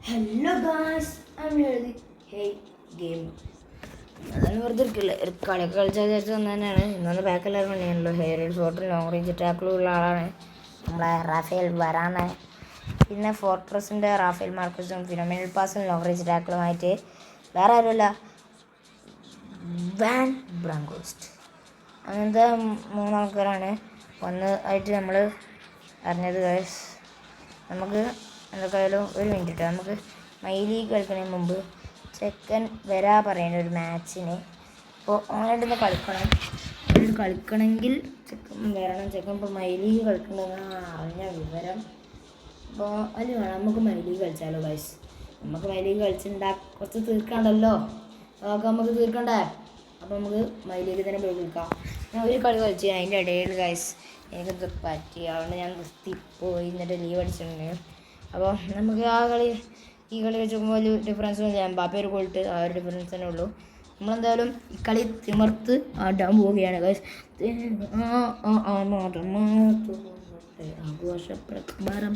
Hello guys, I M എഴുതി hey game. അതാണ് വെറുതെ ഇരിക്കില്ല, ഒരു കളിയൊക്കെ കളിച്ചാൽ വിചാരിച്ച് വന്നത് തന്നെയാണ്. ഇന്നൊന്ന് ബാക്കെല്ലാവരും പണിയാണല്ലോ. ഹെയർ ഷോട്ടും ലോങ് റേഞ്ച് ടാക്കിളും ഉള്ള ആളാണ് നമ്മളെ റാഫേൽ വരാനെ. പിന്നെ ഫോർട്രസിൻ്റെ റാഫേൽ മാർക്കസും ഫിനോമിനൽ പാസും ലോങ് റേഞ്ച് ടാക്കിളുമായിട്ട് വേറെ ആരുമല്ല, വാൻ ബ്രാങ്കോസ്റ്റ്. അങ്ങനത്തെ മൂന്നാൾക്കാരാണ് ആയിട്ട് നമ്മൾ അറിഞ്ഞത് ഗായ്സ്. നമുക്ക് എന്തൊക്കെയായാലും ഒരു മിനിറ്റ് നമുക്ക് മൈലി കളിക്കുന്നതിന് മുമ്പ് ചെക്കൻ വരാ പറയുന്ന ഒരു മാച്ചിന്. അപ്പോൾ ഓനായിട്ടൊന്ന് കളിക്കണമെങ്കിൽ ചെക്കൻ വരണം. ചെക്കൻ ഇപ്പോൾ മൈലി കളിക്കണമെന്നാണ് അറിഞ്ഞ വിവരം. അപ്പോൾ അതിൽ വേണം നമുക്ക് മൈലി കളിച്ചാലോ ഗൈസ്. നമുക്ക് മൈലി കുറച്ച് തീർക്കാണ്ടല്ലോ, അതൊക്കെ നമുക്ക് തീർക്കണ്ടേ. അപ്പോൾ നമുക്ക് മൈലിക്ക് തന്നെ പോയി വിളിക്കാം. ഞാൻ ഒരു കളി കളിച്ച് അതിൻ്റെ ഇടയിൽ ഗൈസ് എനിക്കത് പറ്റി, അതുകൊണ്ട് ഞാൻ നിർത്തിപ്പോയി. എന്നിട്ട് ലീവ് അടിച്ചിട്ടുണ്ട്. അപ്പോൾ നമുക്ക് ഈ കളി വെച്ച് നോക്കുമ്പോൾ ഒരു ഡിഫറൻസ് ഒന്നും ഇല്ല. എംബാപ്പെ ഒരു ഗോളിട്ട് ആ ഒരു ഡിഫറൻസ് തന്നെ ഉള്ളൂ. നമ്മളെന്തായാലും ഈ കളി തിമർത്ത് ആടാൻ പോവുകയാണ് ഗൈസ്. ആഘോഷപ്രകാരം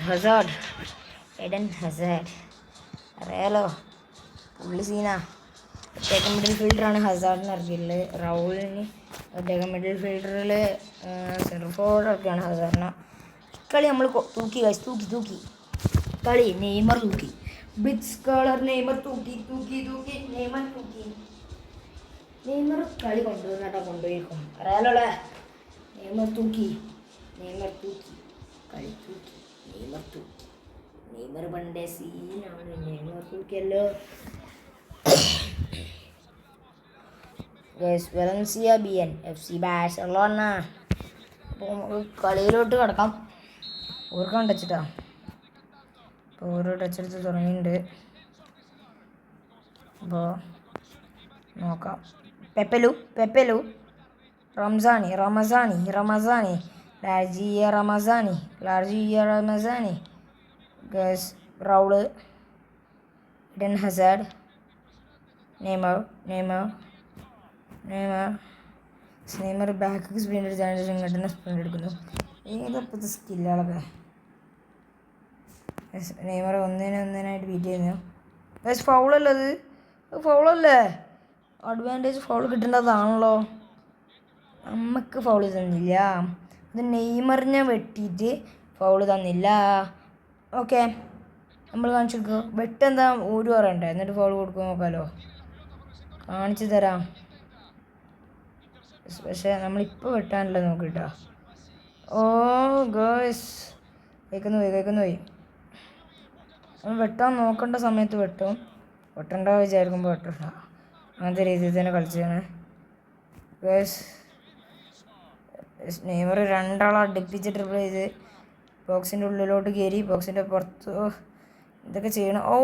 ഹസാർഡ്, എഡൻ ഹസാർഡ് അറിയാലോ, പുള്ളി സീന. ഒറ്റയ്ക്ക് മിഡിൽ ഫീൽഡറാണ് ഹസാർഡിന് ഇറക്കിയിട്ടുള്ളത്. റൗളിന് ഒറ്റയ്ക്ക് മിഡിൽ ഫീൽഡറിൽ സെൻട്രൽ ഫോർവേഡ് ഇറക്കിയാണ് ഹസാർഡിനെ. കളി നമ്മൾ തൂക്കി ഗൈസ്, തൂക്കി കളി നെയ്മർ തൂക്കി. ബിഗ് സ്കോളർ നെയ്മർ തൂക്കി നെയ്മർ കളി കൊണ്ടുപോയിരിക്കും അറിയാലോളെ. നെയ്മർ തൂക്കി കളി തൂക്കി. നെയ്മർ പണ്ടേ സീനാണ്. നെയ്മർ തൂക്കിയല്ലോ guys. Valencia BN FC Barcelona. അപ്പോൾ നമുക്ക് കളിയിലോട്ട് കിടക്കാം. ഓർക്കാൻ ടച്ചിട്ടാ. അപ്പോൾ ഓരോ ടച്ചെടുത്ത് തുടങ്ങിയിട്ടുണ്ട്. അപ്പോൾ നോക്കാം. Pepelu Ramazani guys. Raul, Eden Hazard, Neymar back sprint എടുത്താണ് ഇങ്ങോട്ട് സ്പ്രിൻ്റ് എടുക്കുന്നു. ഏതപ്പോഴത്തെ സ്കില്ലുകളൊക്കെ. നെയ്മർ ഒന്നിനായിട്ട് ബീറ്റ് ചെയ്യുന്നു. ബസ് ഫൗളല്ലേ അത്? ഫൗളല്ലേ? അഡ്വാൻറ്റേജ് ഫൗൾ കിട്ടേണ്ടതാണല്ലോ. നമുക്ക് ഫൗള് തന്നില്ല. അത് നെയ്മറിനെ വെട്ടിയിട്ട് ഫൗള് തന്നില്ല. ഓക്കെ, നമ്മൾ കാണിച്ചു കൊടുക്കുക. വെട്ടെന്താ ഒരു പറയണ്ടേ, എന്നിട്ട് ഫൗൾ കൊടുക്കുക നോക്കാമല്ലോ. കാണിച്ചു തരാം. പക്ഷേ നമ്മളിപ്പോൾ വെട്ടാനല്ല നോക്കിട്ടാ. ഓ ഗേഴ്സ്, കഴിക്കുന്നു പോയി. നമ്മൾ വെട്ടാൻ നോക്കേണ്ട സമയത്ത് വെട്ടണ്ട വിചാരിക്കുമ്പോൾ വെട്ടണ്ട. അങ്ങനത്തെ രീതിയിൽ തന്നെ കളിച്ചാണ് ഗേഴ്സ്. നെയ്മർ രണ്ടാളെ അടുപ്പിച്ച് ട്രിപ്പിൾ ചെയ്ത് ബോക്സിൻ്റെ ഉള്ളിലോട്ട് കയറി, ബോക്സിൻ്റെ പുറത്ത് ഇതൊക്കെ ചെയ്യണം. ഓ,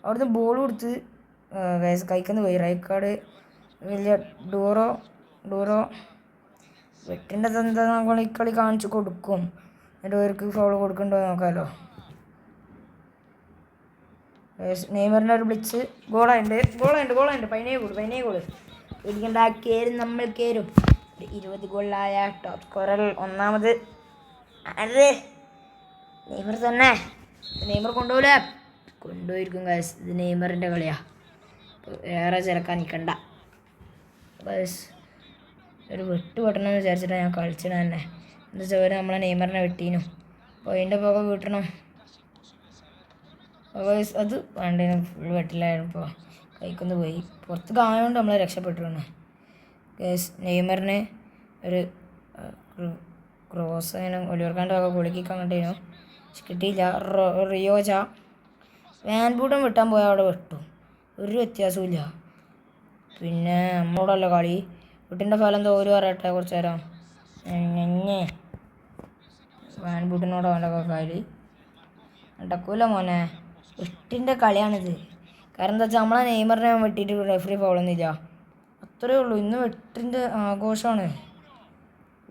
അവിടുന്ന് ബോൾ കൊടുത്ത് ഗേഴ്സ് കഴിക്കുന്നു പോയി. Red card. വലിയ ഡൂറോ വെട്ടേണ്ടത് എന്താ നമ്മൾ ഈ കളി കാണിച്ചു കൊടുക്കും. എന്നിട്ട് അവർക്ക് ഫൗൾ കൊടുക്കണ്ടോ നോക്കാമല്ലോ. നെയ്മറിൻ്റെ ഒരു ബ്ലിച്ച്. ഗോളുണ്ട്. പൈനേ ഗോള് ഇരിക്കേണ്ട. നമ്മൾ കയറും. 20 ഗോളായ ടോപ്പ് സ്കോറർ ഒന്നാമത് അതെ നെയ്മർ തന്നെ. നെയ്മർ കൊണ്ടുപോയിരിക്കും ഗൈസ്. ഇത് നെയ്മറിൻ്റെ കളിയാണ്. ഏറെ ചിലക്കാൻ നിൽക്കണ്ട ഗൈസ്. ഒരു വെട്ടണമെന്ന് വിചാരിച്ചിട്ടാണ് ഞാൻ കളിച്ചത് തന്നെ. എന്താ വെച്ചാൽ അവർ നമ്മളെ നെയ്മറിനെ വെട്ടീനു. അപ്പോൾ അതിൻ്റെ പുക വീട്ടണം. അത് വേണ്ടേനു. ഫുൾ വെട്ടിലായിരുന്നു. ഇപ്പോൾ കൈക്കൊന്ന് പോയി. പുറത്ത് കായുകൊണ്ട് നമ്മൾ രക്ഷപ്പെട്ടിരുന്നു ഗൈസ്. നെയ്മറിന് ഒരു ക്രോസ് അതിന് ഒലിവർക്കാണ്ട് ഒക്കെ കുളിക്കാൻ കണ്ടേനു. കിട്ടിയില്ല. റിയോജ വാൻബൂട്ടൻ വെട്ടാൻ പോയാൽ അവിടെ വെട്ടും, ഒരു വ്യത്യാസവും ഇല്ല. പിന്നെ നമ്മളോടല്ല കളി. വീട്ടിൻ്റെ ഫലം എന്തോ ഒരു പറയട്ടെ കുറച്ച് നേരം. വാൻബൂട്ടിനോട് അവൻ്റെ കളി നടക്കൂല മോനെ. വെട്ടിൻ്റെ കളിയാണിത്. കാരണം എന്താ വെച്ചാൽ നമ്മളെ നെയ്മറിനെ വെട്ടിയിട്ട് റെഫറി ഫൗളൊന്നുമില്ല. അത്രയേ ഉള്ളൂ. ഇന്ന് വെട്ടിൻ്റെ ആഘോഷമാണ്.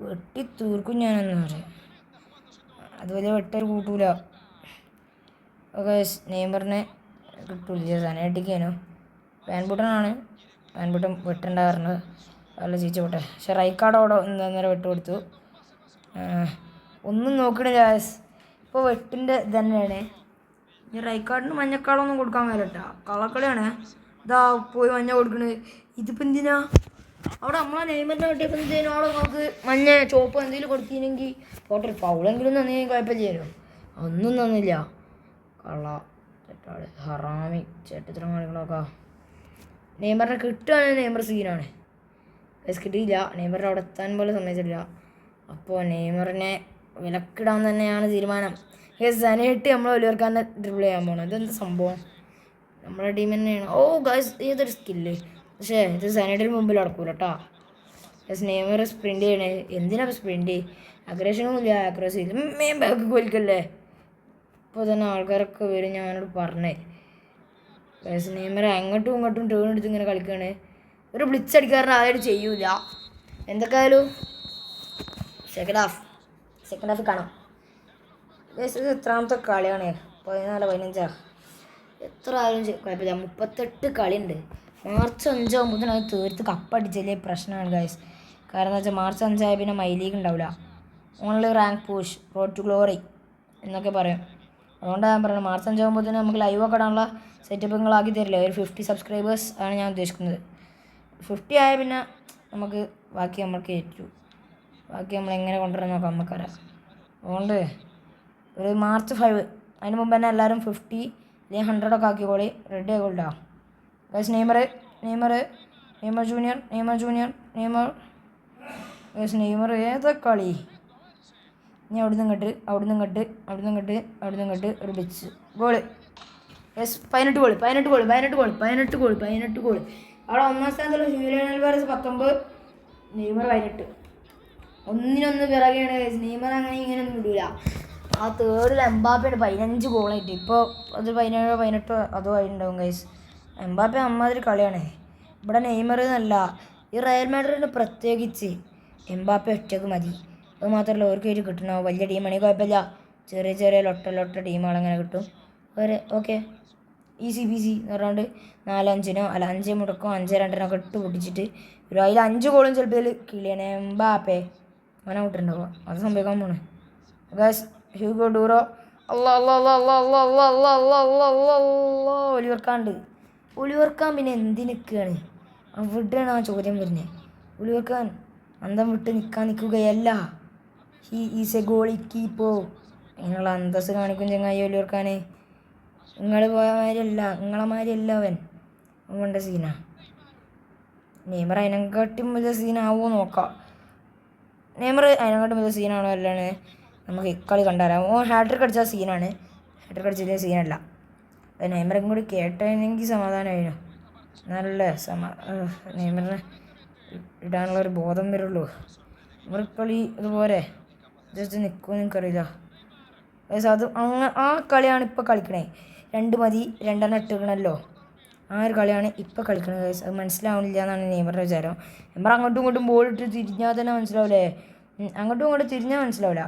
വെട്ടി തീർക്കും ഞാനെന്ന് പറയും. അത് വലിയ വെട്ടൊരു കൂട്ടൂല. ഓക്കെ, നെയ്മറിനെ കിട്ടൂല. തന്നെ അടിക്കാനോ വാൻബൂട്ടനാണ്. വാൻബൂട്ടൻ വെട്ടണ്ട പറഞ്ഞത് നല്ല ചീച്ച പോട്ടെ. പക്ഷെ റൈക്കാർഡ് അവിടെ നേരെ വിട്ടു കൊടുത്തു. ഒന്നും നോക്കണില്ല. ഇപ്പോൾ വെട്ടിൻ്റെ ഇത് തന്നെയാണ്. ഇനി റൈക്കാർഡിന് മഞ്ഞക്കാളൊന്നും കൊടുക്കാൻ മേലട്ടാ, കള്ളക്കളിയാണ്. ഇതാ പോയി മഞ്ഞ കൊടുക്കണത്. ഇതിപ്പോൾ എന്തിനാ അവിടെ നമ്മളെ നെയ്മറിനെ കിട്ടിയപ്പോൾ എന്തിനാ അവിടെ നമുക്ക് മഞ്ഞ ചോപ്പ് എന്തെങ്കിലും കൊടുത്തില്ലെങ്കിൽ പോട്ടെ, ഫൗളെങ്കിലും തന്നെങ്കിൽ കുഴപ്പമില്ലല്ലോ. ഒന്നും തന്നില്ല. കള്ള ചേട്ടാള് ഹറാമി ചേട്ടത്തിലും കളികളൊക്കെ. നെയ്മറിനെ കിട്ടുകയാണെങ്കിൽ നെയ്മർ സീനാണ്. കിട്ടിയില്ല, നെയ്മറിനെ അവിടെ എത്താൻ പോലും സമ്മതിച്ചിട്ടില്ല. അപ്പോൾ നെയ്മറിനെ വിലക്കിടാൻ തന്നെയാണ് തീരുമാനം. സനേട്ട് നമ്മൾ ഒലിവർക്കാരനെ ഡ്രിബിൾ ചെയ്യാൻ പോകണം. ഇതെന്ത് സംഭവം? നമ്മുടെ ടീം തന്നെയാണ്. ഓ ഗൈസ്, ഏതൊരു സ്കില്ല്. പക്ഷേ ഇത് സനേട്ടിന് മുമ്പിൽ നടക്കൂല കേട്ടോ. ഗൈസ് നെയ്മർ സ്പ്രിൻ്റ് ചെയ്യണേ. എന്തിനാണ് സ്പ്രിൻ്റ്? അഗ്രഷനും ഇല്ല, ആക്രോസും ഇല്ല. മെയിൻ ബാക്ക് കൊലിക്കല്ലേ. ഇപ്പോൾ തന്നെ ആൾക്കാരൊക്കെ വരും, ഞാനോട് പറഞ്ഞേ. ഗൈസ് നെയ്മർ അങ്ങോട്ടും ഇങ്ങോട്ടും ടേൺ എടുത്ത് ഇങ്ങനെ കളിക്കുകയാണ്. ഒരു ബ്ലിച്ച് അടിക്കാരൻ ആരും ചെയ്യൂല. എന്തൊക്കെയായാലും സെക്കൻഡ് ഹാഫ് കാണാം. ഗൈസ് ഇത് എത്രാമത്തെ കളിയാണ്? 14-15 എത്ര ആയാലും കുഴപ്പമില്ല. 38 കളിയുണ്ട്. മാർച്ച് 5 ആകുമ്പോഴത്തേനും അത് തീർത്ത് കപ്പടിച്ചല്ലേ പ്രശ്നമാണ് ഗൈസ്. കാരണം എന്താ വെച്ചാൽ മാർച്ച് 5 ആയ പിന്നെ മൈ ലീഗ് ഉണ്ടാവില്ല. Only rank push, road to glory എന്നൊക്കെ പറയും. അതുകൊണ്ടാണ് ഞാൻ പറയുന്നത് മാർച്ച് 5 ആകുമ്പോഴത്തേനും നമുക്ക് ലൈവൊക്കെ ഇടാനുള്ള സെറ്റപ്പുകളാക്കി തരില്ല. ഒരു 50 സബ്സ്ക്രൈബേഴ്സ് ആണ് ഞാൻ ഉദ്ദേശിക്കുന്നത്. 50 ആയ പിന്നെ നമുക്ക് ബാക്കി നമ്മൾക്ക് ഏറ്റു. ബാക്കി നമ്മൾ എങ്ങനെ കൊണ്ടുവരാൻ നോക്കാം നമുക്കറിയാം. അതുകൊണ്ട് ഒരു മാർച്ച് 5 അതിന് മുമ്പ് തന്നെ എല്ലാവരും 50 അല്ലെങ്കിൽ 100 ഒക്കെ ആക്കിക്കോളി. റെഡി ആയിക്കോളാ ഗൈസ്. നെയ്മർ ജൂനിയർ നെയ്മർ ഏതാ കളി? ഇനി അവിടുന്ന് ഇങ്ങോട്ട് ഒരു ബിച്ച് ഗോള്. Yes 18 goal. അവിടെ ഒന്നാം സ്ഥാനത്തുള്ള ഹ്യൂലിയൻ ആൽവാരസ് 19, നെയ്മർ 18. ഒന്നിനൊന്ന് പിറകെയാണ് ഗൈസ്. നെയ്മർ അങ്ങനെ ഇങ്ങനെയൊന്നും വിടൂല. ആ തേർഡിൽ എംബാപ്പയാണ് 15 ഗോളായിട്ട്. ഇപ്പോൾ അത് 17-18 അതോ ആയിട്ടുണ്ടാവും ഗൈസ്. എംബാപ്പ അമ്മാതിരി കളിയാണ്. ഇവിടെ നെയ്മർ എന്നല്ല, ഈ റയൽ മാഡ്രിഡിന് പ്രത്യേകിച്ച് എംബാപ്പ ഒറ്റക്ക് മതി. അത് മാത്രമല്ല ഓർക്കായിട്ട് കിട്ടണോ വലിയ ടീമാണെങ്കിൽ കുഴപ്പമില്ല. ചെറിയ ലൊട്ട ടീമുകളങ്ങനെ കിട്ടും. ഓക്കെ ഈസി പീസി എന്ന് പറഞ്ഞുകൊണ്ട് 4-5 അല്ല 5 മുടക്കോ 5-2 ഇട്ട് പൊട്ടിച്ചിട്ട് ഒരു അതിൽ 5 ഗോളും ചിലപ്പോൾ കിളിയാണ് എംബാപ്പെ അങ്ങനെ വിട്ടിട്ടുണ്ടാവുക. അത് സംഭവിക്കാൻ പോണ് ഗൈസ്. ഹ്യൂഗോ ഡൂറോ ഒലിവർക്കാൻ പിന്നെ എന്തിനൊക്കെയാണ് അവിടെയാണ് ആ ചോദ്യം വരുന്നത്. ഒലിവർക്കാൻ അന്തം വിട്ട് നിൽക്കുകയല്ല. He is a goalie keeper. നിങ്ങളെ അന്തസ് കാണിക്കും ചങ്ങായി ഒലിവർക്കാൻ. നിങ്ങൾ പോയ മാതിരിയല്ല, നിങ്ങളെ മാതിരിയല്ല അവൻ വേണ്ട സീനാ. നെയ്മർ അതിനെക്കാട്ടും വലിയ സീനാവോ നോക്കാം. നെയ്മർ അതിനെക്കാട്ടും വലിയ സീനാണോ അല്ലാണ് നമുക്ക് ഇക്കളി കണ്ടാലാം. ഓ ഹാട്രിക് അടിച്ച സീനാണ്, ഹാട്രിക് അടിച്ച സീനല്ല. നെയ്മറും കൂടി കേട്ടതെങ്കിൽ സമാധാനമായിരുന്നു. നല്ല നെയ്മറിനെ ഇടാനുള്ളൊരു ബോധം വരുള്ളൂ. നെയ്മർ കളി ഇതുപോലെ ജസ്റ്റ് നിൽക്കുമെന്ന് എനിക്കറിയില്ല. അത് ആ കളിയാണ് ഇപ്പോൾ കളിക്കണേ. 2 മതി 2 ഇട്ടിക്കണല്ലോ. ആ ഒരു കളിയാണ് ഇപ്പോൾ കളിക്കണത്. അത് മനസ്സിലാവണില്ല എന്നാണ് നെയ്മറിൻ്റെ വിചാരം. നെയ്മർ അങ്ങോട്ടും ഇങ്ങോട്ടും ബോളിട്ട് തിരിഞ്ഞാൽ തന്നെ മനസ്സിലാവില്ലേ? അങ്ങോട്ടും ഇങ്ങോട്ടും തിരിഞ്ഞാൽ മനസ്സിലാവില്ല,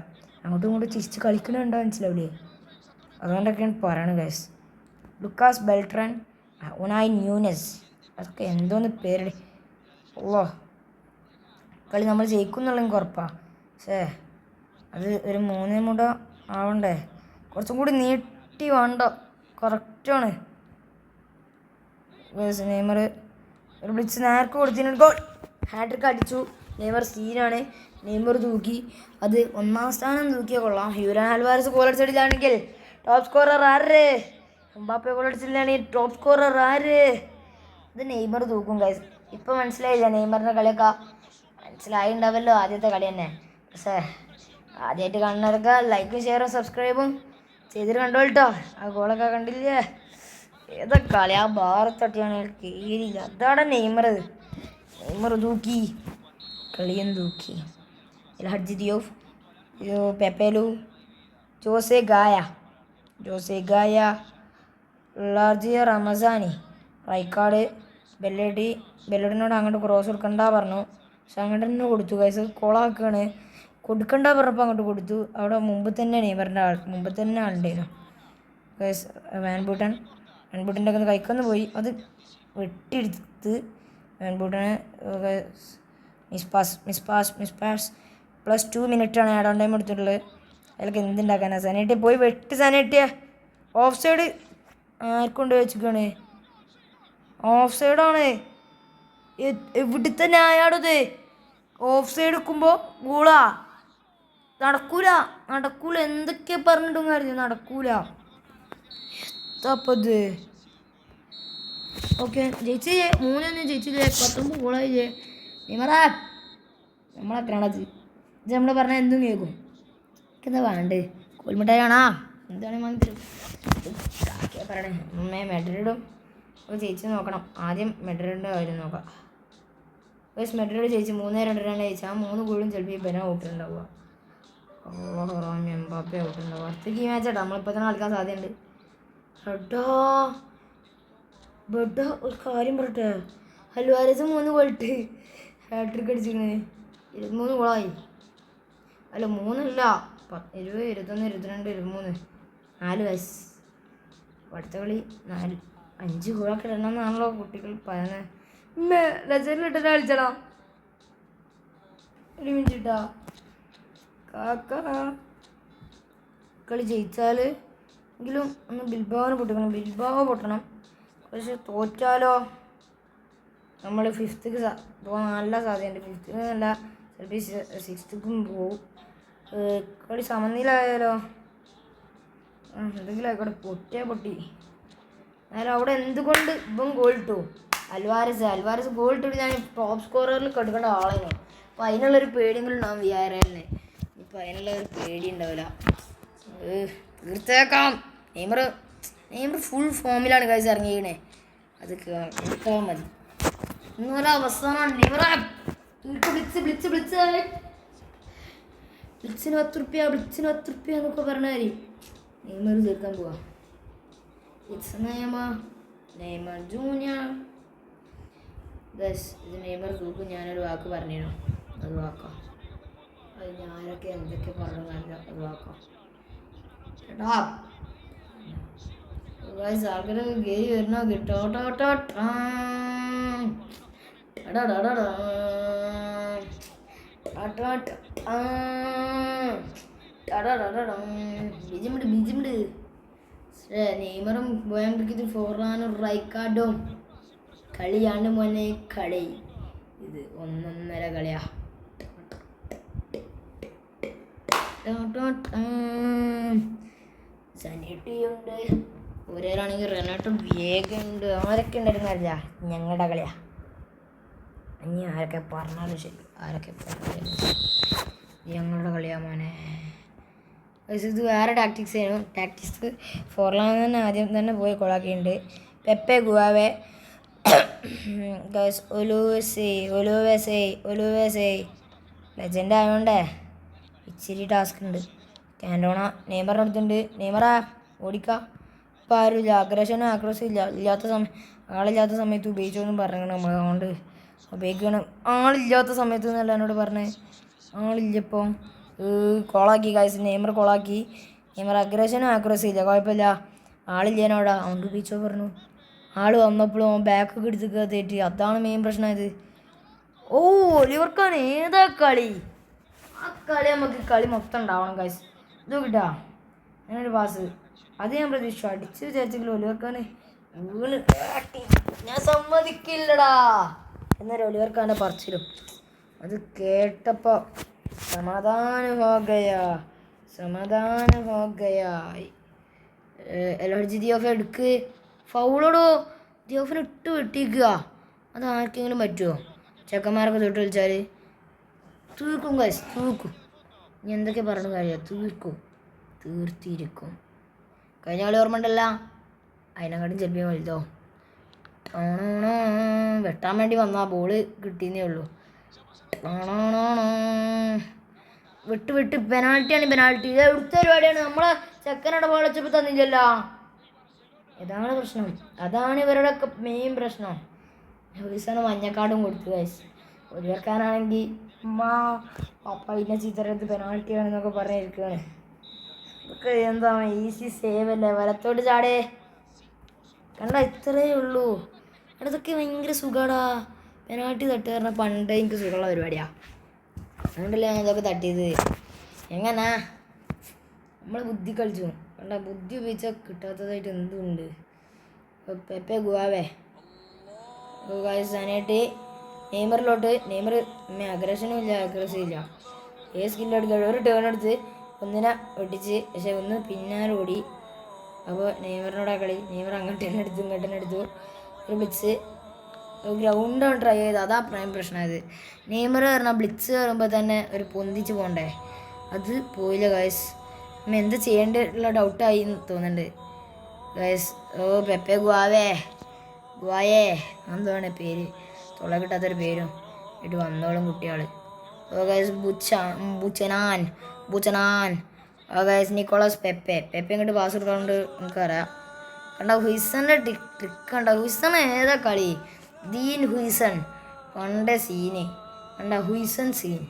അങ്ങോട്ടും ഇങ്ങോട്ടും തിരിച്ച് കളിക്കണുണ്ടോ മനസ്സിലാവില്ലേ? അതുകൊണ്ടൊക്കെയാണ് പറയണത് guys. Lucas Beltran, Unai Nunez, അതൊക്കെ എന്തോന്ന് പേരുടെ. ഓ കളി നമ്മൾ ജയിക്കും എന്നുള്ളതെങ്കിൽ ഉറപ്പാണ്. പക്ഷേ അത് ഒരു 3 മുട ആവണ്ടേ, കുറച്ചും കൂടി നീട്ടി വേണ്ട. കറക്റ്റാണ് നെയ്മർ ഒരു ബ്ലിച്ച് നേർക്ക് കൊടുത്തിട്ട് ഗോൾ. ഹാട്രിക്ക് അടിച്ചു. നെയ്മർ സീനാണ്. നെയ്മർ തൂക്കി. അത് 1ാം സ്ഥാനം തൂക്കിയാൽ കൊള്ളാം. ഹ്യൂലിയൻ ആൽവാരസ് ഗോൾ അടിച്ചിട്ടില്ലാണെങ്കിൽ ടോപ്പ് സ്കോറർ ആര്? എംബാപ്പെ ഗോൾ അടിച്ചിട്ടില്ലാണെങ്കിൽ ടോപ്പ് സ്കോറർ ആര്? ഇത് നെയ്മർ തൂക്കും ഗൈസ്. ഇപ്പം മനസ്സിലായില്ല നെയ്മറിൻ്റെ കളിയൊക്കെ മനസ്സിലായി ഉണ്ടാവല്ലോ. ആദ്യത്തെ കളി തന്നെ. പക്ഷേ ആദ്യമായിട്ട് കാണുന്നവരൊക്കെ ലൈക്കും ഷെയറും സബ്സ്ക്രൈബും ചെയ്തിട്ട് കണ്ടോട്ടോ. ആ ഗോളൊക്കെ കണ്ടില്ലേ? ഏതാ കളി? ആ ഭാരത്തട്ടിയാണ് കീഴില്ല. അതാണ് നെയ്മർ തൂക്കി, കളിയും തൂക്കി. ഹഡ്ജി ദിയോഫ്, പെപ്പേലു, ജോസെ ഗായ, ലാർജിയ റമസാനി, റൈക്കാർഡ്, ബെല്ലഡിനോട് അങ്ങോട്ട് ക്രോസ് കൊടുക്കണ്ട പറഞ്ഞു. പക്ഷെ അങ്ങോട്ട് തന്നെ കൊടുത്തു കൈസ്. കോളാക്കുകയാണ്. കൊടുക്കണ്ട പറഞ്ഞപ്പോൾ അങ്ങോട്ട് കൊടുത്തു. അവിടെ മുമ്പ് തന്നെ നെയ്മറിൻ്റെ മുമ്പ് തന്നെ ആളുണ്ടായിരുന്നു കൈസ്. വാൻബൂട്ടൻ്റെ ഒക്കെ കൈക്കൊന്ന് പോയി. അത് വെട്ടിയെടുത്ത് വാൻബൂട്ടനെ മിസ് പാസ്. +2 മിനിറ്റാണ് ആഡ് ഓൺ ടൈം എടുത്തിട്ടുള്ളത്. അതിലൊക്കെ എന്തുണ്ടാക്കാനാ? സനേട്ടിയെ പോയി വെട്ട് സനേട്ടിയെ. ഓഫ് സൈഡ് ആർക്കൊണ്ട് വെച്ചിക്കാണ്? ഓഫ് സൈഡാണ്. എവിടുത്തെ ന്യായാടത്? ഓഫ് സൈഡ് വെക്കുമ്പോൾ ഗോളാ? നടക്കൂല നടക്കൂല. എന്തൊക്കെ പറഞ്ഞിട്ടും കാര്യം നടക്കൂല. എത്താപ്പത്? ഓക്കെ ജയിച്ചില്ലേ? 3-1 ജയിച്ചില്ലേ? 19 ഗോളായില്ലേ? നെയ്മറാ നമ്മളെത്രയാണത്? ഇത് നമ്മൾ പറഞ്ഞാൽ എന്തും കേൾക്കും. എന്താ വേണ്ടേ? കോൽമിഠായി ആണോ? എന്താണെങ്കിൽ വാങ്ങി തരും. പറയണേ അമ്മേ. മെഡ്രിഡും അപ്പോൾ ജയിച്ച് നോക്കണം. ആദ്യം മെഡ്രിഡിൻ്റെ കാര്യം നോക്കാം. ബസ് മെഡ്രിഡ് ജയിച്ച് 3-2 ജയിച്ചു. ആ 3 ഗോളും ചിലപ്പോൾ ഈ ബെന ഔട്ടുണ്ടാവുക. എംബാപ്പെ ഔട്ടുണ്ടാവുക. അടുത്തേക്ക് ഈ മാച്ചാട്ടോ നമ്മളിപ്പോൾ തന്നെ കളിക്കാൻ സാധ്യതയുണ്ട്. ബെഡ ഒരു കാര്യം പറയട്ടെ. അൽവാരസ് 3 ഗോളിട്ട് ഹാട്രിക് അടിച്ചിരിക്കണേ. 23 ഗോളായി. അല്ല 3 അല്ല, 20, 21, 22, 23, 4 വയസ്സ്. അടുത്ത കളി 5 ഗോളൊക്കെ ഇടണമെന്നാണല്ലോ കുട്ടികൾ പറയുന്നത്. ലജറിലിട്ടാ കളിച്ചടാ. ഒരു മിനിറ്റ് ഇട്ടാ കാക്ക. കളി ജയിച്ചാൽ എങ്കിലും ഒന്ന് ബിൽബാവിന് പൊട്ടിക്കണം. ബിൽബാവ് പൊട്ടണം. പക്ഷെ തോറ്റാലോ നമ്മൾ 5th നല്ല സാധ്യതയുണ്ട്. 5th നല്ല ചിലപ്പോൾ 6th പോവും. കളി സമനിലായാലോ? എന്തെങ്കിലും ആയിക്കോട്ടെ. പൊട്ടി. എന്നാലും അവിടെ എന്തുകൊണ്ട് ഇപ്പം ഗോൾ ഇട്ടു? അൽവാരസ് ഗോൾ ഇട്ടിട്ട് ഞാൻ ടോപ്പ് സ്കോററിൽ കെടുക്കേണ്ട ആളായിരുന്നു. അപ്പോൾ അതിനുള്ളൊരു പേടിയെങ്കിലും ഉണ്ടാവും വിയാറലിന്. ഇപ്പം അതിനുള്ളൊരു പേടി ഉണ്ടാവില്ല. തീർച്ചയാക്കാം. നെയ്മർ ഫുൾ ഫോമിലാണ് കഴിച്ച് ഇറങ്ങിയിരിക്കണേ. അത് കേൾക്കാൻ മതി. ഇന്നൊരു അവസാനമാണ്. നെയ്മർ ബ്ലിച്ചിന് 10 റുപ്യ എന്നൊക്കെ പറഞ്ഞ കാര്യം നെയ്മർ തീർക്കാൻ പോവാ. It's Neymar junior. ഇത് നെയ്മർ തൂക്കും. ഞാനൊരു വാക്ക് പറഞ്ഞിരുന്നു. അത് വാക്കാം. അത് ഞാനൊക്കെ എന്തൊക്കെ പറഞ്ഞു കാണില്ല. അത് വാക്കാം കേട്ടാ. ആൾക്കാർ ഗെയിം വരണോ കിട്ടോ. ബിജിമിട് നെയ്മറും ബോയംഗ്രിക്കിത് ഫോർലാനും റൈക്കാർഡും കളിയാണ് മോനെ കളി. ഇത് 1-1 കളിയാ. സനിറ്റിയുണ്ട്. ഒരാളാണെങ്കിൽ റെനാട്ടോ വേഗമുണ്ട്. ആരൊക്കെ ഉണ്ടായിരുന്നല്ല ഞങ്ങളുടെ കളിയാ. ഇനി ആരൊക്കെ പറഞ്ഞാലും ശരി, ഞങ്ങളുടെ കളിയാ മോനെ. ഇത് വേറെ ടാക്ടിക്സ് ആയിരുന്നു. ടാക്ടിക്സ് ഫോർലാൻ തന്നെ ആദ്യം തന്നെ പോയി കൊളാക്കിയിട്ടുണ്ട്. പെപ്പെ ഗുവാവെ ഒലുവേസേ ലെജൻഡ് ആയതുകൊണ്ടേ ഇച്ചിരി ടാസ്ക് ഉണ്ട്. കാൻഡോണ നെയ്മറിൻ്റെ അടുത്തുണ്ട്. നെയ്മറാ ഓടിക്കാം. ഇപ്പോൾ ആരുമില്ല. അഗ്രഷനും ആക്രോസും ആളില്ലാത്ത സമയത്ത് ഉപയോഗിച്ചോന്നും പറഞ്ഞു നമ്മൾ. അതുകൊണ്ട് ഉപയോഗിക്കണം. ആളില്ലാത്ത സമയത്ത് എന്നല്ല എന്നോട് പറഞ്ഞേ. ആളില്ലപ്പോൾ കോളാക്കി കാഴ്ച. നെയ്മർ കോളാക്കി. നെയ്മർ അഗ്രഷനും ആക്രോസും ഇല്ല. കുഴപ്പമില്ല. ആളില്ലേനോടാ അതുകൊണ്ട് ഉപയോഗിച്ചോ പറഞ്ഞു. ആൾ വന്നപ്പോഴും ബാക്കൊക്കെ എടുത്ത് കയറ്റിയിട്ട് അതാണ് മെയിൻ പ്രശ്നമായത്. ഒലിവർക്കാണ് ഏതാ കളി. ആ കളി കളി മൊത്തം ഉണ്ടാവണം കാഴ്ച. ഇത് കിട്ടാ ഞാനൊരു പാസ് അത് ഞാൻ പ്രതീക്ഷിച്ചു. അടിച്ച് വിചാരിച്ചെങ്കിലും ഒലിവർക്കാണ് വീണ് ഞാൻ സമ്മതിക്കില്ലടാ എന്നൊരു ഒലിവർക്കാൻ്റെ പറച്ചിലും അത് കേട്ടപ്പോൾ സമാധാന ഹോ ഗയാ. ദിയോഫ് എടുക്ക്. ഫൗളോടോ. ദിയോഫിന് ഇട്ട് വെട്ടിക്കുക. അത് ആർക്കെങ്കിലും പറ്റുമോ? ചെക്കന്മാരൊക്കെ തൊട്ട് കളിച്ചാൽ തീർക്കും കാശ്. തീർക്കും. ഇനി എന്തൊക്കെ പറഞ്ഞു കഴിയാം. തീർത്തിരിക്കും. കഴിഞ്ഞ കളി ഓർമ്മ ഉണ്ടല്ല. അതിനെക്കാട്ടും ചിലപ്പോൾ വലുതോ. വെട്ടാൻ വേണ്ടി വന്നാൽ ബോള് കിട്ടിയെന്നേ ഉള്ളൂ. വിട്ട് പെനാൾട്ടിയാണ്. ഇത് എവിടുത്തെ പരിപാടിയാണ്? നമ്മളെ ചെക്കനോട് ബോൾ വെച്ചപ്പോൾ തന്നില്ലല്ലോ. ഇതാണ് പ്രശ്നം. അതാണ് ഇവരുടെ ഒക്കെ മെയിൻ പ്രശ്നം. ഹുസൈന് മഞ്ഞക്കാടും കൊടുത്തു വയസ്സ്. ഒലിവർക്കാനാണെങ്കിൽ പപ്പ ഇന്ന ചീത്തരത്ത് പെനാൾട്ടിയാണെന്നൊക്കെ പറഞ്ഞിരിക്കുകയാണ്. ഇതൊക്കെ എന്താ ഈസി സേവ് അല്ലേ. വലത്തോട്ട് ചാടേ കണ്ട. ഇത്രയേ ഉള്ളൂ. ഇതൊക്കെ ഭയങ്കര സുഖമാടാ. പെനാൾട്ടി തട്ട് പറഞ്ഞാൽ പണ്ടേ എനിക്ക് സുഖമുള്ള പരിപാടിയാണ്. അതുകൊണ്ടല്ലേ ഞാൻ ഇതൊക്കെ തട്ടിയത്. എങ്ങനാ നമ്മൾ ബുദ്ധി കളിച്ചു കണ്ട ബുദ്ധി ഉപയോഗിച്ചാൽ കിട്ടാത്തതായിട്ട് എന്തുണ്ട്. പെപ്പെ ഗുവാവേ സാനായിട്ട് നെയ്മറിലോട്ട്. നെയ്മർ അഗ്രഷനും ഇല്ല അഗ്രസും ഇല്ല. സ്കില്ല് എടുക്കുക. ഒരു ടേൺ എടുത്ത് ഒന്നിനെ ഒട്ടിച്ച് പക്ഷെ ഒന്ന് പിന്നാലെ ഓടി. അപ്പോൾ നെയ്മറിനോടാ കളി. നെയ്മർ അങ്ങോട്ട് തന്നെ എടുത്തു ഇങ്ങോട്ട് തന്നെ എടുത്തു. ഒരു ബ്ലിറ്റ്സ് ഗ്രൗണ്ടാണ് ട്രൈ ചെയ്ത്. അതാ പ്രശ്നമായത്. നെയ്മർ പറഞ്ഞാൽ ബ്ലിറ്റ്സ് കയറുമ്പോൾ തന്നെ ഒരു പൊന്തിച്ച് പോകണ്ടേ, അത് പോയില്ല ഗൈസ്. എന്ത് ചെയ്യേണ്ടിയുള്ള ഡൗട്ടായി തോന്നുന്നുണ്ട് ഗൈസ്. പെപ്പെ ഗുവായേ എന്താണ് പേര്, തൊള്ള കിട്ടാത്തൊരു പേരും ഇട്ട് വന്നോളും കുട്ടികൾ. ഗൈസ് ബുച്ചനാൻ ഗൈസ് നിക്കോളാസ് പെപ്പെ ഇങ്ങോട്ട് പാസ് കൊടുക്കാറുണ്ട്. നമുക്കറിയാം കണ്ട ഹുയ്സൻ്റെ ട്രിക്ക് കണ്ട. ഹുയ്സൺ ഏതാ കളി, ദീൻ ഹുയ്സൺ പണ്ടേ സീന് കണ്ട. ഹുയ്സൺ സീൻ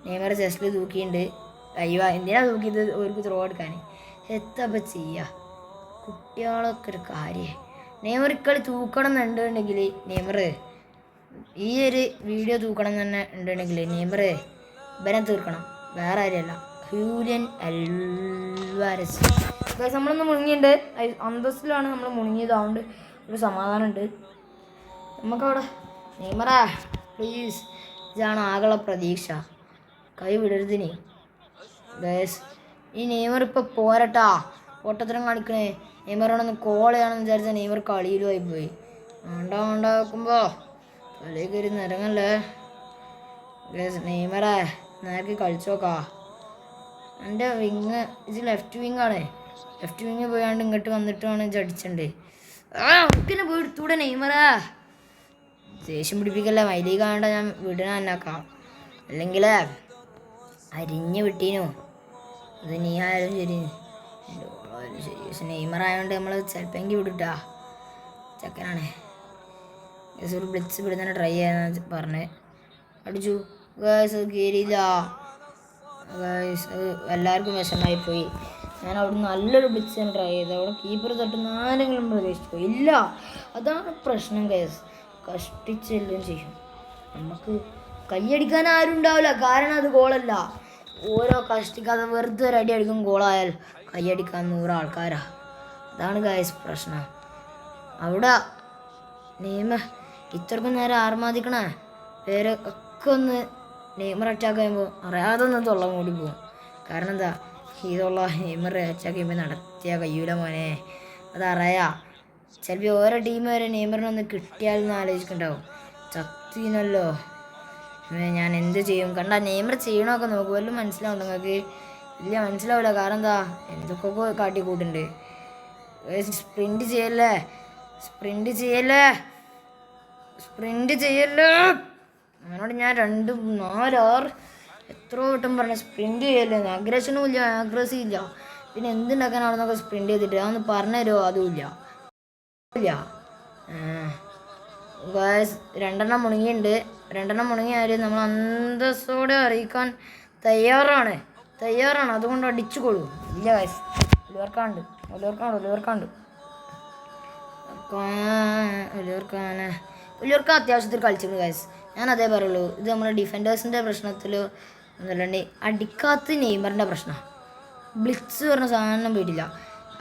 നെയ്മർ ജസ്റ്റിൽ തൂക്കിയിട്ടുണ്ട്. അയ്യോ എന്തിനാ തൂക്കിയത്, അവർക്ക് ത്രോ എടുക്കാൻ. എത്തപ്പം ചെയ്യുക കുട്ടികളൊക്കെ ഒരു കാര്യമേ. നെയ്മർ ഇക്കളി തൂക്കണം എന്നുണ്ടെങ്കിൽ നെയ്മർ ഈ ഒരു വീഡിയോ തൂക്കണം തന്നെ ഉണ്ടെങ്കിൽ നെയ്മർ ഇവനെ തീർക്കണം, വേറെ ആരുമല്ല. ഹ്യൂലിയൻ അൽവാരസ് നമ്മളൊന്ന് മുങ്ങിയിട്ടുണ്ട്. അന്തസ്സിലാണ് നമ്മൾ മുങ്ങിയത്. അതുകൊണ്ട് ഒരു സമാധാനമുണ്ട് നമുക്കവിടെ. നെയ്മറാ പ്ലീസ്, ഇതാണ് ആകെയുള്ള പ്രതീക്ഷ, കൈ വിടരുതിനി ഗൈസ്. ഈ നെയ്മർ ഇപ്പോൾ പോരട്ടാ, പൊട്ടത്തരം കാണിക്കണേ. നെയ്മറോടൊന്ന് കോൾ ചെയ്യാണെന്ന് വിചാരിച്ചാൽ നെയ്മർ കളിയിലുമായി പോയി. ഉണ്ടാക്കുമ്പോൾ തലയിൽ കയറി നിരങ്ങല്ലേ ഗൈസ്. നെയ്മറേ നേരക്ക് കളിച്ചോക്കാ. എൻ്റെ വിങ് ഇത് ലെഫ്റ്റ് വിങ്ങാണ്. ലെഫ്റ്റ് വിങ് പോയാണ്ട് ഇങ്ങോട്ട് വന്നിട്ടാണ് ജടിച്ചിട്ടുണ്ട്. ഒക്കിനെ പോയി എടുത്തൂടെ നെയ്മറാ. ദേഷ്യം പിടിപ്പിക്കല്ലേ, മൈലീഗ് ആവേണ്ട ഞാൻ വിടണ എന്നാക്കാം, അല്ലെങ്കിൽ അരിഞ്ഞ് വിട്ടീനു. അത് നീ ആയാലും ശരി ശരി. പക്ഷെ നെയ്മർ ആയതുകൊണ്ട് നമ്മൾ ചിലപ്പോൾ വിടുട്ടാ, ചെക്കനാണ്. ഒരു ബ്ലിറ്റ്സ് വിടുന്നതിന് ട്രൈ ചെയ്യാന്ന് പറഞ്ഞ് അടിച്ചു ഗൈസ്. കയറിയില്ല ഗൈസ്, എല്ലാവർക്കും വിഷമമായിപ്പോയി. ഞാൻ അവിടെ നല്ലൊരു ബ്ലിറ്റ്സിന് ട്രൈ ചെയ്തു. അവിടെ കീപ്പർ തട്ടുന്ന ആരെങ്കിലും പ്രതീക്ഷിച്ചു ഇല്ല. അതാണ് പ്രശ്നം ഗൈസ്, കഷ്ടിച്ചെല്ലാം ചെയ്യും. നമുക്ക് കൈയടിക്കാൻ ആരും ഉണ്ടാവില്ല, കാരണം അത് ഗോളല്ല. ഓരോ കഷ്ടിക്കാതെ വെറുതെ ഒരു അടി അടിക്കും, ഗോളായാൽ കൈയടിക്കാൻ 100 ആൾക്കാരാ. അതാണ് ഗൈസ് പ്രശ്നം. അവിടെ നെയ്മർ ഇത്രക്കും നേരം ആർമാദിക്കണേ പേര് ഒക്കെ ഒന്ന് നെയ്മർ അറ്റാക്ക് ചെയ്യുമ്പോൾ അറിയാതെ ഒന്ന് തൊള്ള മൂടി പോകും. കാരണം എന്താ, ഇതുള്ള നെയ്മർ അറ്റാക്ക് ചെയ്യുമ്പോൾ നടത്തിയ കയ്യൂല മോനെ, അതറിയാം. ചിലപ്പോൾ ഓരോ ടീം വരെ നെയ്മറിനൊന്ന് കിട്ടിയാലെന്ന് ആലോചിക്കുന്നുണ്ടാവും. ചത്തീനല്ലോ ഞാൻ എന്ത് ചെയ്യും. കണ്ട നെയ്മർ ചെയ്യണമൊക്കെ നോക്കും, വല്ലതും മനസ്സിലാവും നിങ്ങൾക്ക്? ഇല്ല മനസ്സിലാവില്ല. കാരണം എന്താ, എന്തൊക്കെ കാട്ടിക്കൂട്ടുണ്ട്. സ്പ്രിൻറ്റ് ചെയ്യല്ലേ അവനോട് ഞാൻ 2, 4, 6 എത്ര വട്ടം പറഞ്ഞു സ്പ്രിൻറ്റ് ചെയ്യല്ലേ. അഗ്രഷനും ഇല്ല അഗ്രസീവ് ഇല്ല, പിന്നെ എന്തുണ്ടാക്കാൻ അവിടെ നിന്നൊക്കെ സ്പ്രിൻറ്റ് ചെയ്തിട്ട് അതൊന്ന് പറഞ്ഞു തരുമോ? അതുമില്ല. 2 മുടങ്ങിയിട്ടുണ്ട്. 2 മുടങ്ങിയാലും നമ്മൾ അന്തസ്സോടെ അറിയിക്കാൻ തയ്യാറാണ്. അതുകൊണ്ട് അടിച്ചുകൊള്ളൂ. ഇല്ല ഗൈസ്, ഒലിവർക്കാണ്ട് ഒലിവർക്ക് അത്യാവശ്യത്തിൽ കളിച്ചിട്ടുണ്ട് ഗൈസ്. ഞാൻ അതേ പറയുള്ളൂ. ഇത് നമ്മുടെ ഡിഫൻഡേഴ്സിൻ്റെ പ്രശ്നത്തിലോ ഒന്നുമല്ലാണ്ട് അടിക്കാത്ത നെയ്മറിൻ്റെ പ്രശ്നം. ബ്ലിറ്റ്സ് പറഞ്ഞ സാധനം പോയിട്ടില്ല,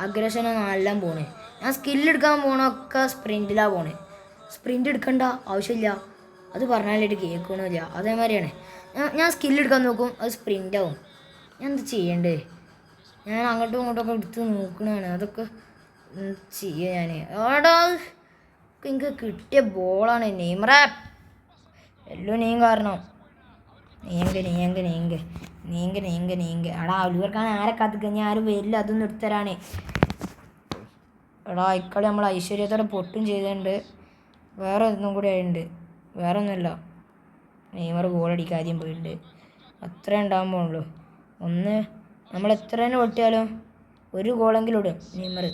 അഗ്രഷനും എല്ലാം പോണേ. ഞാൻ സ്കില്ലെടുക്കാൻ പോണൊക്കെ സ്പ്രിൻറ്റിലാണ് പോണേ. സ്പ്രിൻറ്റ് എടുക്കണ്ട ആവശ്യമില്ല, അത് പറഞ്ഞാലായിട്ട് കേൾക്കണമില്ല. അതേമാതിരിയാണ് ഞാൻ സ്കില്ലെടുക്കാൻ നോക്കും, അത് സ്പ്രിൻ്റാവും. ഞാൻ എന്ത് ചെയ്യണ്ടേ? ഞാൻ അങ്ങോട്ടും ഇങ്ങോട്ടൊക്കെ എടുത്ത് നോക്കണതാണ്. അതൊക്കെ ചെയ്യുക ഞാൻ. എടാ എനിക്ക് കിട്ടിയ ബോളാണ്. നെയ്മറേ എല്ലാം നീയും കാരണം. നീങ്ക എടാ ഒലിവർക്കാൻ ആരെ കാത്തിക്കഴിഞ്ഞ ആരും വരില്ല, അതൊന്നും എടുത്തരാണ്. എടാ ഇക്കളി നമ്മൾ ഐശ്വര്യത്തോടെ പൊട്ടും ചെയ്തിട്ടുണ്ട്. വേറെ ഒന്നും കൂടി ആയിട്ടുണ്ട്, വേറെ ഒന്നുമില്ല. നെയ്മർ ഗോളടിക്കാൻ ആദ്യം പോയിട്ടുണ്ട്. അത്രേ ഉണ്ടാകാൻ പോകുള്ളൂ. ഒന്ന് നമ്മൾ എത്ര തന്നെ പൊട്ടിയാലും 1 ഗോളെങ്കിലും ഇടും നെയ്മർ.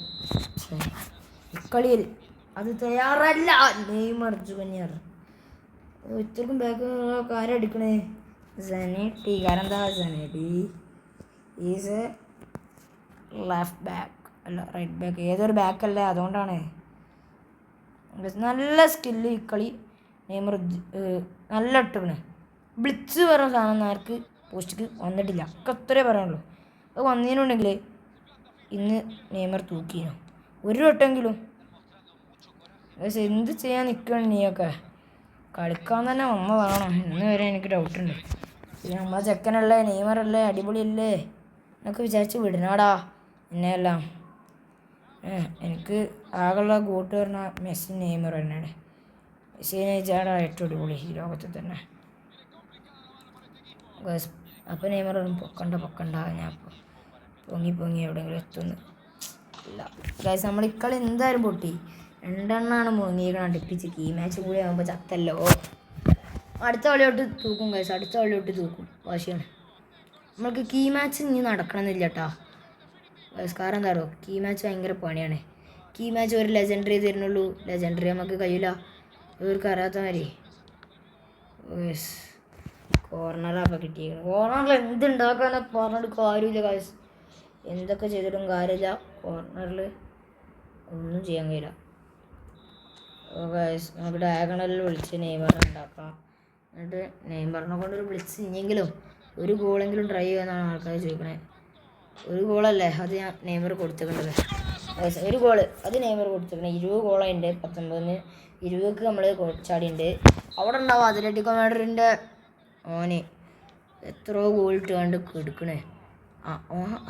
ഇക്കളിയിൽ അത് തയ്യാറല്ല നെയ്മർ ജൂനിയർ. ഇത്രക്കും ബാക്ക് കാര്യം അടിക്കണേ സനേട്ടി. കാരണം എന്താ, സനേട്ടി ഈസ് ലെഫ്റ്റ് ബാക്ക് അല്ല റൈറ്റ് ബാക്ക്, ഏതൊരു ബാക്കല്ല, അതുകൊണ്ടാണ്. നല്ല സ്കില്ല് ഇക്കളി നെയ്മർ നല്ല ഇട്ടണ്. ബ്ലിറ്റ്സ് പറഞ്ഞ സാധനം നേർക്ക് പോസ്റ്റിക്ക് വന്നിട്ടില്ല, ഒക്കെ അത്രേ പറയാനുള്ളൂ. അത് വന്നതിനുണ്ടെങ്കിൽ ഇന്ന് നെയ്മർ തൂക്കിനു ഒരു വട്ടെങ്കിലും. പക്ഷെ എന്ത് ചെയ്യാൻ നിൽക്കുകയാണ് നീയൊക്കെ? കളിക്കാൻ തന്നെ വന്നതാണോ ഇന്ന് വരെ? എനിക്ക് ഡൗട്ടുണ്ട്. പിന്നെ നമ്മളെ ചെക്കനല്ലേ, നെയ്മറല്ലേ, അടിപൊളിയല്ലേ എന്നൊക്കെ വിചാരിച്ച് വിടണാടാ എന്നെയെല്ലാം. എനിക്ക് ആകെയുള്ള ഗോട്ട് പറഞ്ഞാൽ മെസ്സി നെയ്മർ തന്നെയാണ്. മെസ്സിനെ വെച്ചാടാ ഏറ്റവും അടിപൊളി ഈ ലോകത്തിൽ തന്നെ. അപ്പോൾ നെയ്മർ പൊക്കണ്ട ഞാൻ പൊങ്ങി എവിടെയെങ്കിലും എത്തുന്നു. ഇല്ല ഗൈസ്, നമ്മൾ ഇക്കളി എന്തായാലും പൊട്ടി. 2 എണ്ണമാണ് മുങ്ങിക്കണം അടുപ്പിച്ച്. ഈ മാച്ച് കൂടി ആകുമ്പോൾ ചത്തല്ലോ. അടുത്ത കളിയോട്ട് തൂക്കും ഗൈസ്, അടുത്ത കളിയോട്ട് തൂക്കും. വാശിയാണ്. നമ്മൾക്ക് കീ മാച്ച് ഇനി നടക്കണമെന്നില്ല കേട്ടോ ഗൈസ്. കാരണം എന്താ പറയുക, കീ മാച്ച് ഭയങ്കര പണിയാണ്. കീ മാച്ച് ഒരു ലെജൻഡറി തരുന്നുള്ളൂ. ലെജൻഡറി നമുക്ക് കഴിയില്ല. ഇവർക്ക് അറിയാത്ത മാതിരി. കോർണറാണ് കിട്ടിയിരിക്കുന്നത്. കോർണറിൽ എന്തുണ്ടാക്കാന്ന് പറഞ്ഞിട്ട് കാര്യമില്ല ഗൈസ്. എന്തൊക്കെ ചെയ്തിട്ടും കാര്യമില്ല. കോർണറിൽ ഒന്നും ചെയ്യാൻ കഴിയില്ല. ഗൈസ്, നമുക്ക് ഡയഗണലിൽ വിളിച്ച് നെയ്മറിനെ ഉണ്ടാക്കാം. എന്നിട്ട് നെയ്മറിനെ കൊണ്ടൊരു വിളിച്ച് ഇനിയെങ്കിലും ഒരു ഗോളെങ്കിലും ട്രൈ ചെയ്യുമെന്നാണ് ആൾക്കാർ ചോദിക്കണേ. ഒരു ഗോളല്ലേ അത് ഞാൻ നെയ്മർ കൊടുത്തിട്ടുണ്ടത്. ഒരു ഗോള് അത് നെയ്മർ കൊടുത്തിട്ടുണ്ട്. 20 ഗോളുണ്ട്. 19-ന് 20ക്ക് നമ്മൾ ചാടിയുണ്ട്. അവിടെ ഉണ്ടാവും അത്ലറ്റിക്കോ മാഡ്രിഡിൻ്റെ ഓന് എത്രയോ ഗോൾ ഇട്ട് കണ്ട് എടുക്കണേ.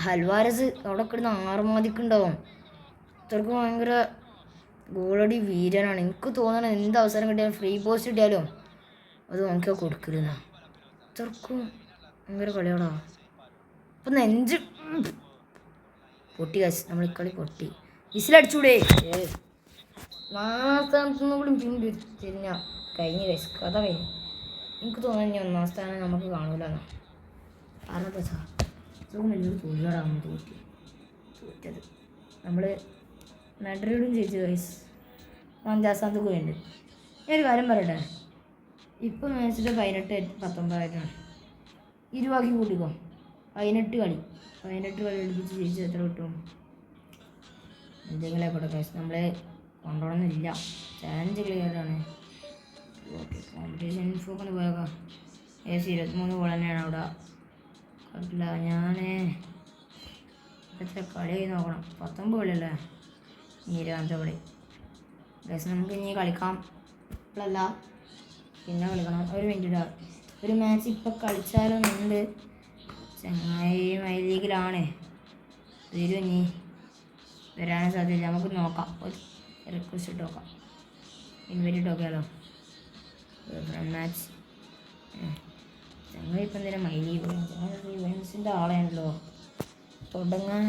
ഹൽവാരസ് അവിടെ കിടന്ന് ആറുമാതിക്കുണ്ടാവും. ഇത്രക്ക് ഭയങ്കര ഗോളടി വീരനാണ്. എനിക്ക് തോന്നണം എന്ത് അവസരം കിട്ടിയാലും ഫ്രീ പോസ്റ്റ് കിട്ടിയാലും അത് നോക്കിയാൽ കൊടുക്കരുന്ന. ഇത്രക്കും ഭയങ്കര കളിയാണോ. അപ്പം നെഞ്ച് പൊട്ടി കാശ്. നമ്മൾ ഇക്കളി പൊട്ടി. വിസിലടിച്ചൂടെ? 4ാം സ്ഥാനത്തുനിന്ന് കൂടി പിമ്പി തിരിഞ്ഞ കഴിഞ്ഞ് കഴിച്ച് കഥ കഴിഞ്ഞു. എനിക്ക് തോന്നുന്നു 1ാം സ്ഥാനം നമുക്ക് കാണൂലെന്നാ. കാരണം എന്താ വെച്ചാൽ ഇത്രയും വലിയൊരു തോൽവിയോടാണ് തോറ്റത്. നമ്മൾ മാഡ്രിഡും ജയിച്ചു ഗൈസ്. 5ാം സ്ഥാനത്ത് പോയിട്ടുണ്ട്. ഞാനൊരു കാര്യം പറയട്ടെ, ഇപ്പോൾ മാച്ചിൻ്റെ 18-19 20 കൂട്ടിക്കോ. 18 കളി എടുപ്പിച്ച് ജയിച്ച് എത്ര കിട്ടും? എന്തെങ്കിലും ആയിക്കോട്ടെ ഗൈസ്, നമ്മളെ കൊണ്ടുപോകണമെന്നില്ല. ചാലഞ്ച് ക്ലിയറാണ്. ഓക്കെ, കോമ്പറ്റീഷൻ ഇൻഫോക്കൊന്ന് പോയേക്കാം. 23 ഗോൾ തന്നെയാണ് അവിടെ. കുഴപ്പമില്ല. ഞാൻ എത്ര കളിയായി നോക്കണം. 19 കളിയല്ലേ ഇനി 20ാമത്തെ കളി ഗൈസ്. നമുക്ക് ഇനി കളിക്കാം. ഇപ്പോഴല്ല, പിന്നെ കളിക്കണം. ഒരു മിനിറ്റ്. ഒരു മാച്ച് ഇപ്പം കളിച്ചാലൊന്നുണ്ട്. ചങ്ങായി മൈ ലീഗിലാണ്. വരും ഇനി വരാനും സാധ്യതയില്ല. നമുക്ക് നോക്കാം. ഒരു റിക്വസ്റ്റ് ഇട്ട് നോക്കാം. ഇൻവൈറ്റ് ഇട്ട് നോക്കിയാലോ. മാച്ച് ചങ്ങായി ഇപ്പം എന്തിനാ മൈ ലീഗ്? ചങ്ങായി വെൻസിൻ്റെ ആളാണല്ലോ. തുടങ്ങാൻ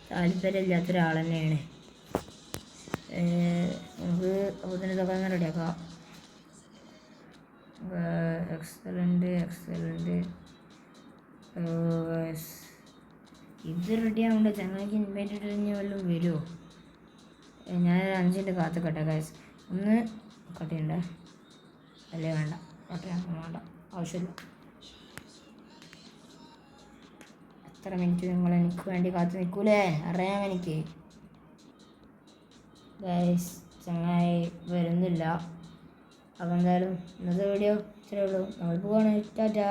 താല്പര്യമില്ലാത്തൊരാൾ തന്നെയാണ്. നമുക്ക് അപ്പോൾ തന്നെ തുടങ്ങാൻ റെഡിയാക്കാം. എക്സലൻ്റ്. ഇത് റെഡി ആവുന്നുണ്ട്. ചങ്ങായിക്ക് ഇൻവൈറ്റ് ഇട്ട് കഴിഞ്ഞാൽ വല്ലതും വരുമോ? ഞാൻ 5 മിനിറ്റ് കാത്തുക്കട്ടെ ഗൈസ്. ഒന്ന് കട്ട് ചെയ്യണ്ടേ? അല്ലേ വേണ്ട, കട്ട് ചെയ്യാൻ വേണ്ട, ആവശ്യമില്ല. എത്ര മിനിറ്റ് നിങ്ങൾ എനിക്ക് വേണ്ടി കാത്തു നിൽക്കൂലേ? അറിയാം എനിക്ക് ഗൈസ്. ചങ്ങായി വരുന്നില്ല. അപ്പോൾ എന്തായാലും ഇന്നത്തെ വീഡിയോ ഇത്രയേ ഉള്ളൂ. നമ്മൾ പോവാണ്. ടാറ്റാ.